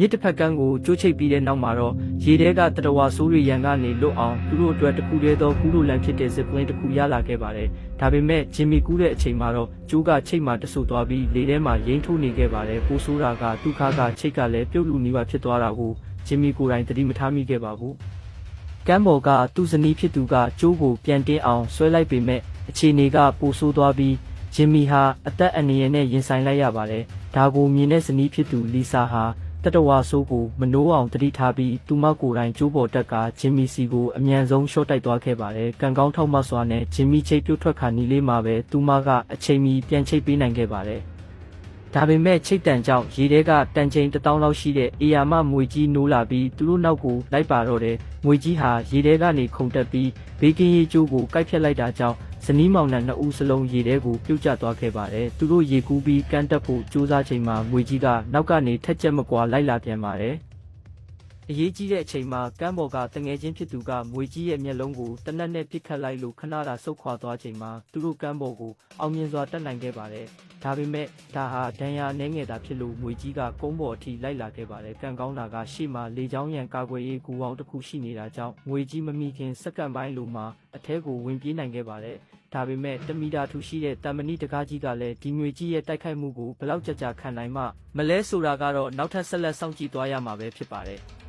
မြစ်တစ်ဖက်ကမ်းကိုကျိုးချိတ်ပြီးတဲ့နောက်မှာတော့ရေထဲကတတဝါဆိုးတွေရန်ကနေလွတ်အောင်သူတို့အတွက်တစ်ခုတည်းသောကူးလို့လန်ဖြစ်တဲ့ဇစ်ပလင်းတစ်ခုရလာခဲ့ပါတယ်။ဒါပေမဲ့ဂျင်မီကူးတဲ့အချိန်မှာတော့ကျိုးကချိတ်မှတဆူသွားပြီးလေထဲမှာရိမ့်ထိုးနေခဲ့ပါတယ်။ပိုဆိုးတာကဒုက္ခကချိတ်ကလည်းပြုတ်လူနေပါဖြစ်သွားတာကိုဂျင်မီကိုယ်တိုင်သတိမထားမိခဲ့ပါဘူး။ကမ်းပေါ်ကသူ့ဇနီးဖြစ်သူကကျိုးကိုပြန်တင်းအောင်ဆွဲလိုက်ပေမဲ့အခြေအနေကပိုဆိုးသွားပြီးဂျင်မီဟာအသက်အန္တရာယ်နဲ့ရင်ဆိုင်လိုက်ရပါတယ်။ဒါကိုမြင်တဲ့ဇနီးဖြစ်သူလီဆာဟာတတဝါဆိုးကိုမနိုးအောင်တတိထားပြီးသူမကိုယ်တိုင်ကျိုးပေါ်တက်ကဂျင်မီစီကိုအမြန်ဆုံးရှော့တိုက်သွားခဲ့ပါတယ်။ကံကောင်းထောက်မစွာနဲ့ဂျင်မီချိတ်ပြုတ်ထွက်ခါနီးလေးမှာပဲသူမကအချိန်မီပြန်ချိတ်ပေးနိုင်ခဲ့ပါတယ်။ဒါပေမဲ့ချိတ်တန်ကြောင့်ရေထဲကတန်ချိန်1000လောက်ရှိတဲ့အေယာမမွေကြီးနိုးလာပြီးသူတို့နောက်ကိုလိုက်ပါတော့တယ်။မွေကြီးဟာရေထဲကနေခုန်တက်ပြီးဘေးကင်းရေကျိုးကိုကိုက်ဖြတ်လိုက်တာကြောင့်ဇနီးမောင်နှံ2ဦးစလုံးရေထဲကိုပြုတ်ကျသွားခဲ့ပါတယ်။သူတို့ရေကူးပြီးကမ်းတက်ဖို့ကြိုးစားချိန်မှာမွေကြီးကနောက်ကနေထက်ချက်မကွာလိုက်လာပြန်ပါတယ်။အရေးကြီးတဲ့အချိန်မှာကမ်းပေါ်ကတငယ်ချင်းဖြစ်သူကမွေကြီးရဲ့မျက်လုံးကိုတနက်နဲ့ပစ်ခတ်လိုက်လို့ခဏတာဆုတ်ခွာသွားချိန်မှာသူတို့ကမ်းပေါ်ကိုအောင်မြင်စွာတက်နိုင်ခဲ့ပါတယ်။ဒါပေမဲ့ဒါဟာဒဏ်ရာအနှဲငယ်တာဖြစ်လို့မွေကြီးကကုန်းပေါ်အထိလိုက်လာခဲ့ပါတယ်။ကံကောင်းတာကရှေ့မှာလေချောင်းရံကာကွယ်ရေးကူအောင်တစ်ခုရှိနေတာကြောင့်မွေကြီးမမိခင်စက္ကန့်ပိုင်းလိုမှအထဲကိုဝင်ပြေးနိုင်ခဲ့ပါတယ်။ဒါပေမဲ့တမီတာထူရှိတဲ့တမ္ပဏိတကားကြီးကလည်းဒီငွေကြီးရဲ့တိုက်ခိုက်မှုကိုဘယ်လောက်ကြာခံနိုင်မှမလဲဆိုတာကတော့နောက်ထပ်ဆက်လက်စောင့်ကြည့်သွားရမှာပဲဖြစ်ပါတယ်။